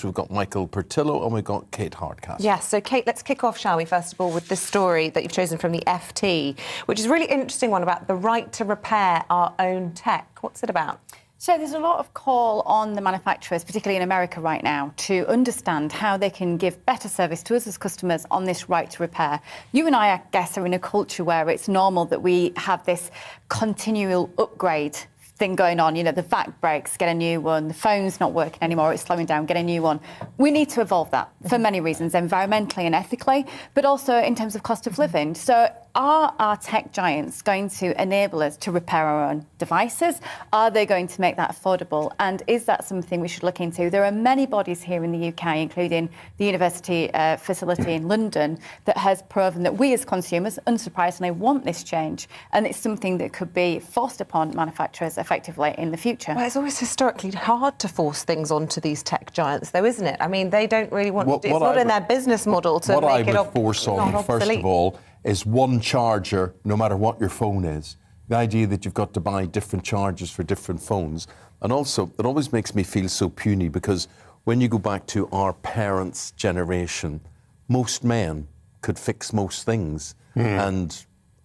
We've got Michael Portillo and we've got Kate Hardcastle. Yes, so Kate, let's kick off, shall we, first of all, with this story that you've chosen from the FT, which is a really interesting one about the right to repair our own tech. What's it about? So there's a lot of call on the manufacturers, particularly in America right now, to understand how they can give better service to us as customers on this right to repair. You and I guess, are in a culture where it's normal that we have this continual upgrade thing going on. You know, the vac breaks, get a new one. The phone's not working anymore, it's slowing down, get a new one. We need to evolve that for many reasons, environmentally and ethically, but also in terms of cost of living. So are our tech giants going to enable us to repair our own devices? Are they going to make that affordable? And is that something we should look into? There are many bodies here in the UK, including the university facility in London, that has proven that we as consumers, unsurprisingly, want this change. And it's something that could be forced upon manufacturers effectively in the future. Well, it's always historically hard to force things onto these tech giants, though, isn't it? I mean, they don't really want to. It's not in their business model to make it What I would force on, first of all, is one charger, no matter what your phone is. The idea that you've got to buy different chargers for different phones. And also, it always makes me feel so puny because when you go back to our parents' generation, most men could fix most things. And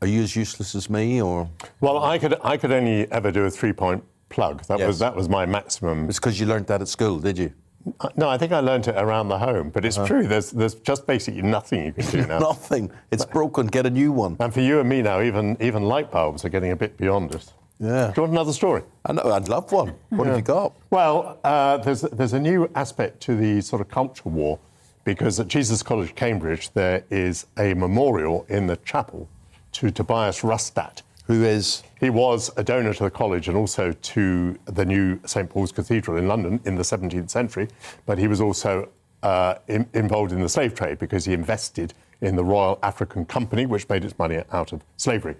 are you as useless as me, or? Well, I could only ever do a 3-point plug. That was my maximum. It's because you learnt that at school, did you? No, I think I learnt it around the home, but it's true. There's just basically nothing you can do now. Nothing. It's broken. Get a new one. And for you and me now, even light bulbs are getting a bit beyond us. Yeah. Do you want another story? I know. I'd love one. What have you got? Well, there's a new aspect to the sort of culture war, because at Jesus College, Cambridge, there is a memorial in the chapel to Tobias Rustat. Who is? He was a donor to the college and also to the new St Paul's Cathedral in London in the 17th century, but he was also involved in the slave trade because he invested in the Royal African Company, which made its money out of slavery.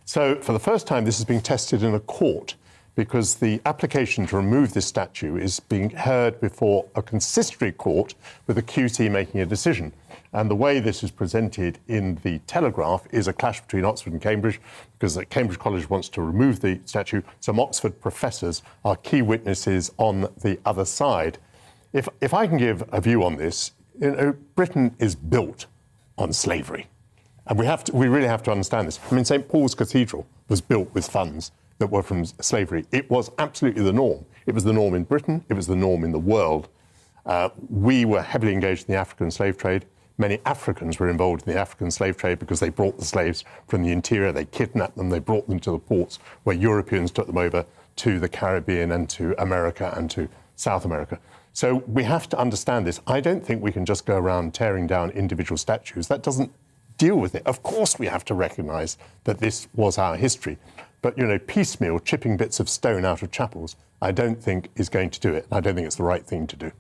So for the first time, this is being tested in a court because the application to remove this statue is being heard before a consistory court with a QT making a decision. And the way this is presented in the Telegraph is a clash between Oxford and Cambridge, because Cambridge College wants to remove the statue. Some Oxford professors are key witnesses on the other side. If I can give a view on this, you know, Britain is built on slavery. And we really have to understand this. I mean, St Paul's Cathedral was built with funds that were from slavery. It was absolutely the norm. It was the norm in Britain. It was the norm in the world. We were heavily engaged in the African slave trade. Many Africans were involved in the African slave trade because they brought the slaves from the interior, they kidnapped them, they brought them to the ports where Europeans took them over to the Caribbean and to America and to South America. So we have to understand this. I don't think we can just go around tearing down individual statues. That doesn't deal with it. Of course we have to recognise that this was our history. But, you know, piecemeal chipping bits of stone out of chapels, I don't think is going to do it. I don't think it's the right thing to do.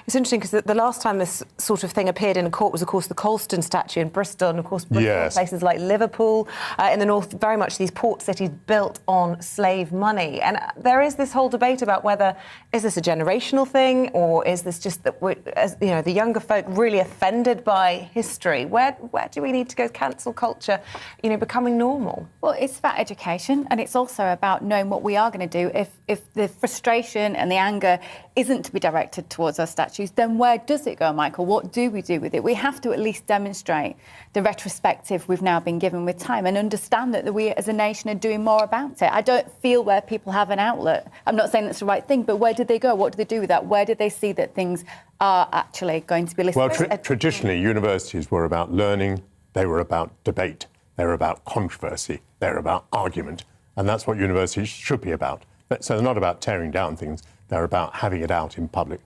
It's interesting because the last time this sort of thing appeared in a court was, of course, the Colston statue in Bristol, and, of course, Bristol, yes. Places like Liverpool in the north, very much these port cities built on slave money. And there is this whole debate about whether, is this a generational thing, or is this just that we're, as, you know, the younger folk really offended by history? Where do we need to go? Cancel culture, you know, becoming normal? Well, it's about education, and it's also about knowing what we are going to do. If the frustration and the anger isn't to be directed towards us statues, then where does it go, Michael? What do we do with it? We have to at least demonstrate the retrospective we've now been given with time and understand that we as a nation are doing more about it. I don't feel where people have an outlet. I'm not saying that's the right thing, but where did they go? What do they do with that? Where did they see that things are actually going to be listened to? Well, traditionally, universities were about learning, they were about debate, they were about controversy, they were about argument, and that's what universities should be about. So they're not about tearing down things, they're about having it out in public.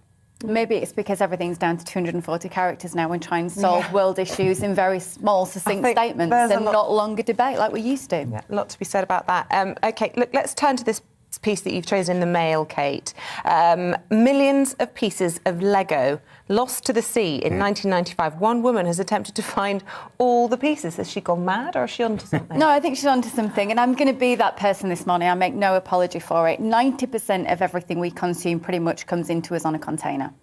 Maybe it's because everything's down to 240 characters now and trying to solve world issues in very small, succinct statements and not longer debate like we used to. Yeah, a lot to be said about that. OK, look, let's turn to this piece that you've chosen in the Mail, Kate. Millions of pieces of Lego lost to the sea in 1995. One woman has attempted to find all the pieces. Has she gone mad, or is she onto something? No, I think she's onto something, and I'm going to be that person this morning. I make no apology for it. 90% of everything we consume pretty much comes into us on a container.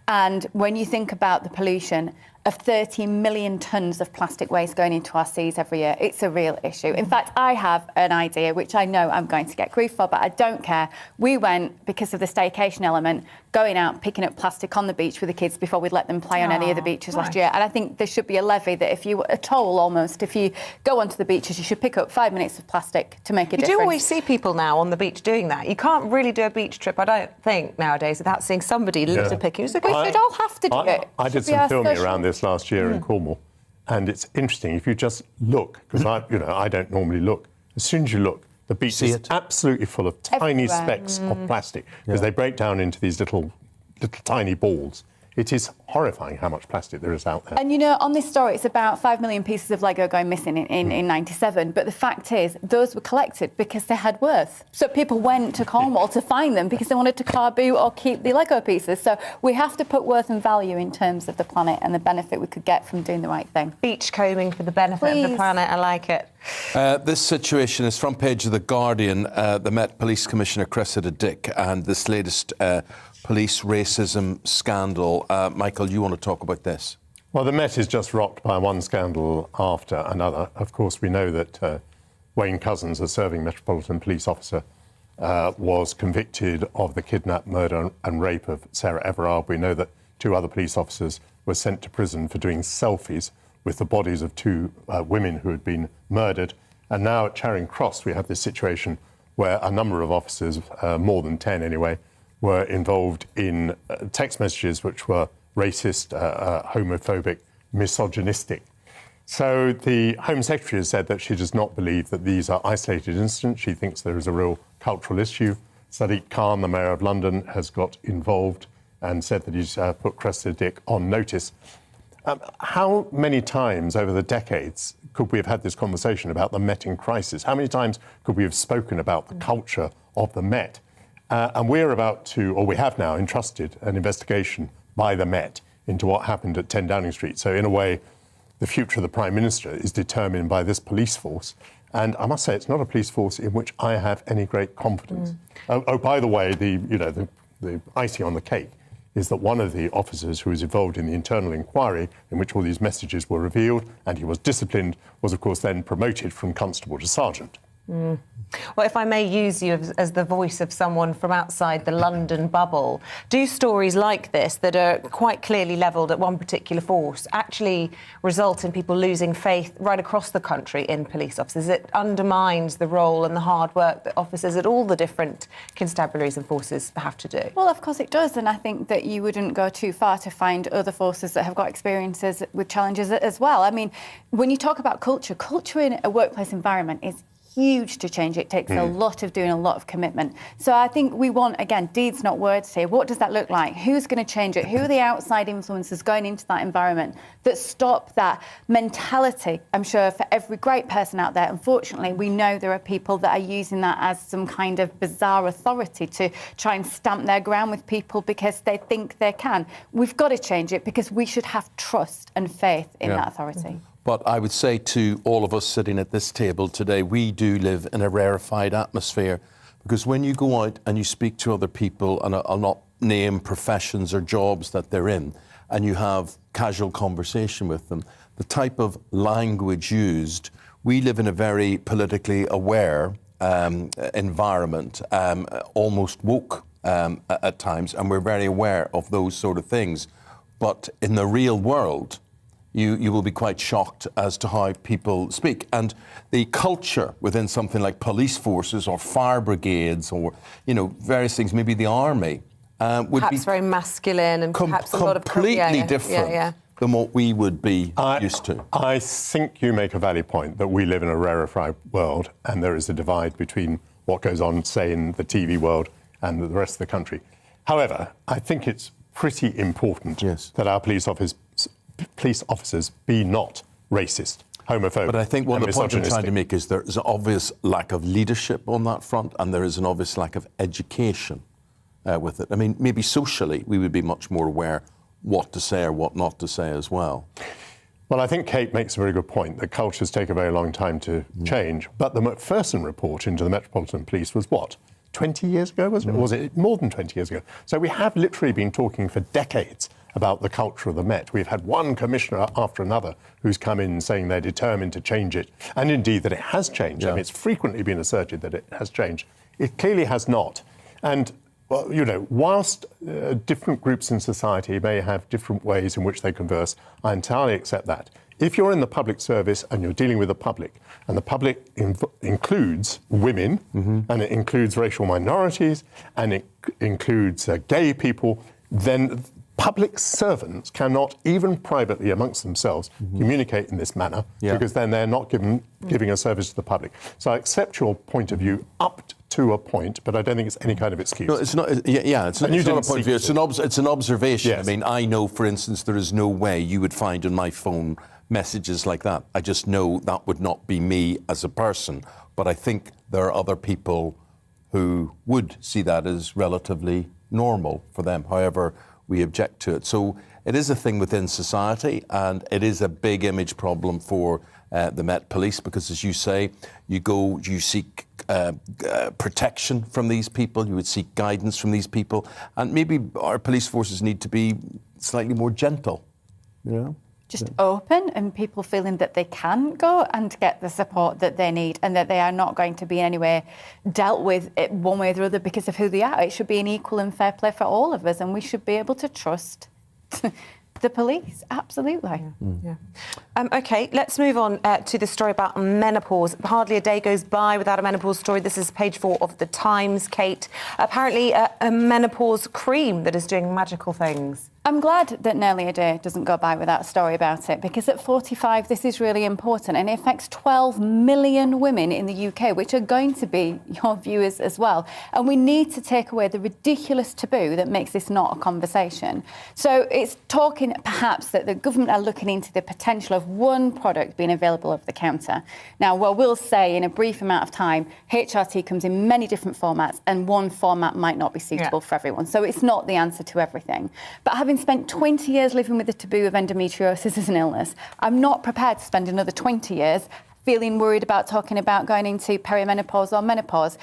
And when you think about the pollution of 30 million tonnes of plastic waste going into our seas every year. It's a real issue. In fact, I have an idea, which I know I'm going to get grief for, but I don't care. We went, because of the staycation element, going out, picking up plastic on the beach with the kids before we'd let them play on any of the beaches last year. And I think there should be a levy that a toll almost, if you go onto the beaches, you should pick up 5 minutes of plastic to make a difference. You do always see people now on the beach doing that. You can't really do a beach trip, I don't think, nowadays, without seeing somebody litter picking. We should all have to do it. I did some filming around this last year in Cornwall, and it's interesting. If you just look, because I don't normally look. As soon as you look, the beach is absolutely full of tiny specks of plastic because they break down into these little tiny balls. It is horrifying how much plastic there is out there. And, on this story, it's about 5 million pieces of Lego going missing in 97. But the fact is, those were collected because they had worth. So people went to Cornwall to find them because they wanted to car boot or keep the Lego pieces. So we have to put worth and value in terms of the planet and the benefit we could get from doing the right thing. Beach combing for the benefit of the planet. I like it. This situation is front page of The Guardian. The Met Police Commissioner Cressida Dick and this latest police racism scandal. Michael, you want to talk about this? Well, the Met is just rocked by one scandal after another. Of course, we know that Wayne Couzens, a serving Metropolitan Police officer, was convicted of the kidnap, murder and rape of Sarah Everard. We know that 2 other police officers were sent to prison for doing selfies with the bodies of 2 women who had been murdered. And now at Charing Cross, we have this situation where a number of officers, more than 10 anyway, were involved in text messages which were racist, homophobic, misogynistic. So the Home Secretary has said that she does not believe that these are isolated incidents. She thinks there is a real cultural issue. Sadiq Khan, the Mayor of London, has got involved and said that he's put Cressida Dick on notice. How many times over the decades could we have had this conversation about the Met in crisis? How many times could we have spoken about the culture of the Met? And we're about to, or we have now, entrusted an investigation by the Met into what happened at 10 Downing Street. So in a way, the future of the Prime Minister is determined by this police force. And I must say, it's not a police force in which I have any great confidence. By the way, the icing on the cake is that one of the officers who was involved in the internal inquiry in which all these messages were revealed and he was disciplined was, of course, then promoted from constable to sergeant. Well, if I may use you as the voice of someone from outside the London bubble, do stories like this that are quite clearly levelled at one particular force actually result in people losing faith right across the country in police officers? It undermines the role and the hard work that officers at all the different constabularies and forces have to do. Well, of course it does, and I think that you wouldn't go too far to find other forces that have got experiences with challenges as well. I mean, when you talk about culture in a workplace environment is huge to change. It takes a lot of doing, a lot of commitment. So I think we want, again, deeds, not words here. What does that look like? Who's going to change it? Who are the outside influences going into that environment that stop that mentality? I'm sure for every great person out there, unfortunately, we know there are people that are using that as some kind of bizarre authority to try and stamp their ground with people because they think they can. We've got to change it because we should have trust and faith in that authority. But I would say to all of us sitting at this table today, we do live in a rarefied atmosphere because when you go out and you speak to other people, and I'll not name professions or jobs that they're in, and you have casual conversation with them, the type of language used, we live in a very politically aware environment, almost woke at times, and we're very aware of those sort of things. But in the real world, you will be quite shocked as to how people speak. And the culture within something like police forces or fire brigades or, various things, maybe the army, would perhaps be very masculine and perhaps a lot of completely different than what we would be used to. I think you make a valid point that we live in a rarefied world and there is a divide between what goes on, say, in the TV world and the rest of the country. However, I think it's pretty important that our police officers be not racist, homophobic. But I think one of the points I'm trying to make is there is an obvious lack of leadership on that front and there is an obvious lack of education with it. I mean, maybe socially we would be much more aware what to say or what not to say as well. Well, I think Kate makes a very good point that cultures take a very long time to change. But the Macpherson report into the Metropolitan Police was what? 20 years ago, wasn't it? Or was it more than 20 years ago? So we have literally been talking for decades about the culture of the Met. We've had one commissioner after another who's come in saying they're determined to change it, and indeed that it has changed. I mean, it's frequently been asserted that it has changed. It clearly has not. And, well, you know, whilst different groups in society may have different ways in which they converse, I entirely accept that. If you're in the public service and you're dealing with the public, and the public includes women, and it includes racial minorities, and it includes gay people, then public servants cannot, even privately amongst themselves, communicate in this manner, because then they're not giving a service to the public. So I accept your point of view up to a point, but I don't think it's any kind of excuse. No, it's not. It's not a point of view. It's an observation. Yes. I mean, I know, for instance, there is no way you would find on my phone messages like that. I just know that would not be me as a person. But I think there are other people who would see that as relatively normal for them. However, we object to it. So it is a thing within society, and it is a big image problem for the Met Police, because, as you say, you seek protection from these people, you would seek guidance from these people, and maybe our police forces need to be slightly more gentle, you know? Just open, and people feeling that they can go and get the support that they need, and that they are not going to be in any way dealt with one way or the other because of who they are. It should be an equal and fair play for all of us, and we should be able to trust the police. Absolutely. OK, let's move on to the story about menopause. Hardly a day goes by without a menopause story. This is page 4 of The Times, Kate. Apparently a menopause cream that is doing magical things. I'm glad that nearly a day doesn't go by without a story about it, because at 45, this is really important, and it affects 12 million women in the UK, which are going to be your viewers as well. And we need to take away the ridiculous taboo that makes this not a conversation. So it's talking perhaps that the government are looking into the potential of one product being available over the counter. Now, what we'll say in a brief amount of time, HRT comes in many different formats, and one format might not be suitable for everyone. So it's not the answer to everything. But having spent 20 years living with the taboo of endometriosis as an illness, I'm not prepared to spend another 20 years feeling worried about talking about going into perimenopause or menopause.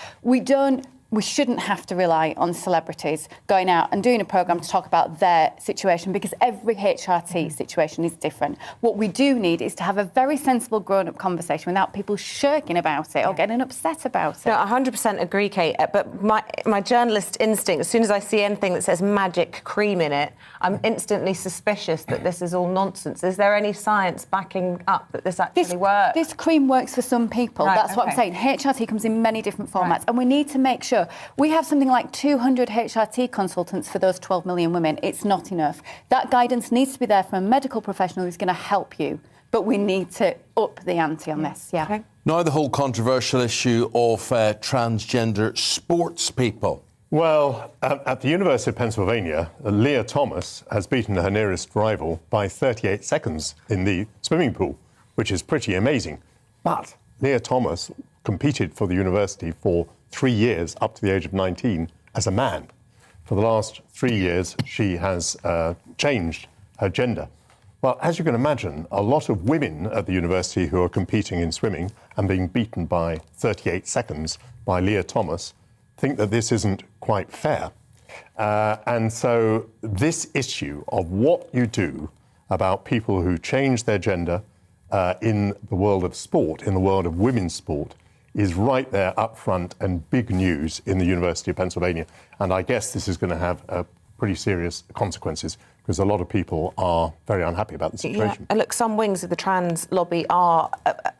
We shouldn't have to rely on celebrities going out and doing a programme to talk about their situation, because every HRT situation is different. What we do need is to have a very sensible, grown-up conversation without people shirking about it or getting upset about it. No, 100% agree, Kate. But my journalist instinct, as soon as I see anything that says magic cream in it, I'm instantly suspicious that this is all nonsense. Is there any science backing up that this actually works? This cream works for some people. Right, That's what I'm saying. HRT comes in many different formats, and we need to make sure. We have something like 200 HRT consultants for those 12 million women. It's not enough. That guidance needs to be there from a medical professional who's going to help you. But we need to up the ante on this, Okay. Now the whole controversial issue of transgender sports people. Well, at the University of Pennsylvania, Leah Thomas has beaten her nearest rival by 38 seconds in the swimming pool, which is pretty amazing. But Leah Thomas competed for the university for 3 years, up to the age of 19, as a man. For the last 3 years, she has changed her gender. Well, as you can imagine, a lot of women at the university who are competing in swimming and being beaten by 38 seconds by Leah Thomas think that this isn't quite fair. And so this issue of what you do about people who change their gender in the world of sport, in the world of women's sport, is right there up front and big news in the University of Pennsylvania. And I guess this is going to have pretty serious consequences, because a lot of people are very unhappy about the situation. Yeah. And look, some wings of the trans lobby are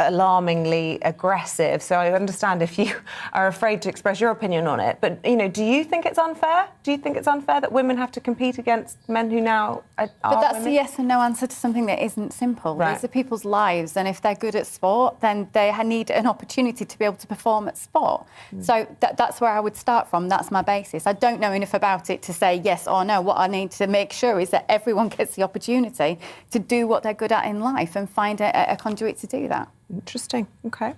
alarmingly aggressive. So I understand if you are afraid to express your opinion on it. But, you know, do you think it's unfair? Do you think it's unfair that women have to compete against men who now are But that's women? a yes and no answer to something that isn't simple. Right. These are people's lives, and if they're good at sport, then they need an opportunity to be able to perform at sport. So that's where I would start from. That's my basis. I don't know enough about it to say yes or no. What I need to make sure is that everyone gets the opportunity to do what they're good at in life and find a conduit to do that. Interesting. OK.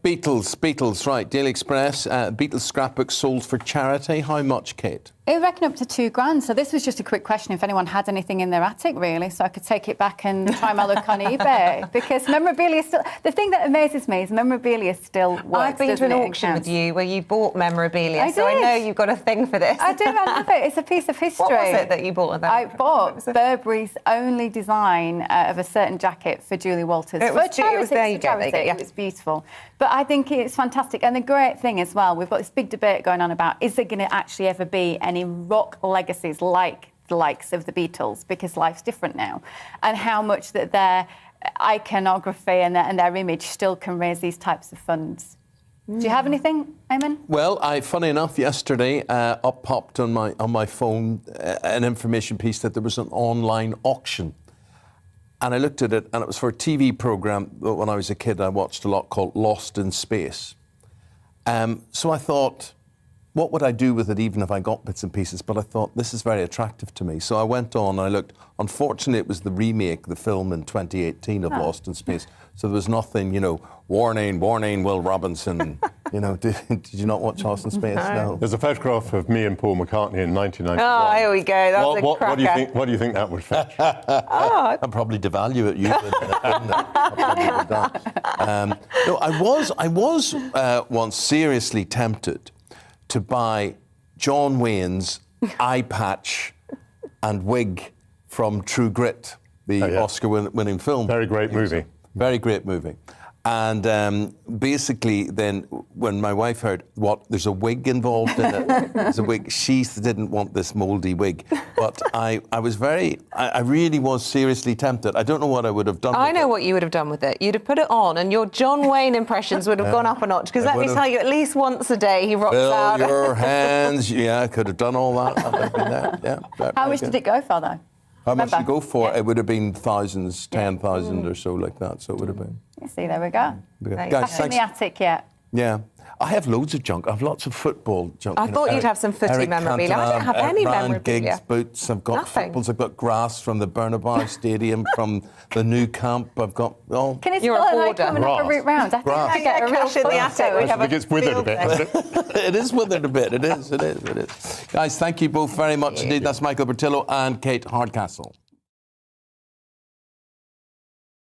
Beatles, right. Daily Express, Beatles scrapbook sold for charity. How much, Kate? It would reckon up to £2,000. So this was just a quick question if anyone had anything in their attic, really, so I could take it back and try my luck on eBay. Because memorabilia still... The thing that amazes me is memorabilia still works. I've been to an auction with you where you bought memorabilia, so I know you've got a thing for this. I do, I love it. It's a piece of history. What was it that you bought? I bought Burberry's only design of a certain jacket for Julie Walters. It was there you go. It was beautiful. But I think it's fantastic. And the great thing as well, we've got this big debate going on about, is there going to actually ever be any rock legacies like the likes of the Beatles, because life's different now, and how much that their iconography and their image still can raise these types of funds. Do you have anything, Eamon? Well, funny enough, yesterday up popped on my phone an information piece that there was an online auction. And I looked at it, and it was for a TV programme that when I was a kid I watched a lot called Lost in Space. So I thought, what would I do with it even if I got bits and pieces? But I thought, this is very attractive to me. So I went on and I looked. Unfortunately, it was the remake, the film in 2018 of Lost in Space. So there was nothing, warning, Will Robinson. Did you not watch Lost in Space? No. There's a photograph of me and Paul McCartney in 1991. Oh, here we go. That's a cracker. What do you think that would fetch? I'd probably devalue it. You No, I was once seriously tempted to buy John Wayne's eye patch and wig from True Grit, the Oscar-winning film. Very great movie. Very great movie. And basically, then, when my wife heard, there's a wig involved in it, there's a wig, she didn't want this mouldy wig. But I really was seriously tempted. I don't know what I would have done with it. I know what you would have done with it. You'd have put it on, and your John Wayne impressions would have gone up a notch. Because let me tell you, at least once a day, he rocks out. Fill your hands. Yeah, I could have done all that. That would have been there. Yeah, How much did it go for, though? How much did it go for? It would have been thousands, 10,000 or so like that. So it would have been. You see, there we go. Guys, Back in the attic yet. Yeah. I have loads of junk. I have lots of football junk. I thought you'd have some footy memorabilia. I don't have any memorabilia. Gigs, boots. I've got Nothing. footballs. I've got grass from the Bernabeu Stadium, from the new camp. I've got all. Can it You're still a like hoarder. coming up a route round? I think I get a real Cash in the photo. attic. We I have think it's withered a bit, hasn't it? It is withered a bit. It is. Guys, thank you both very much indeed. That's Michael Bertillo and Kate Hardcastle.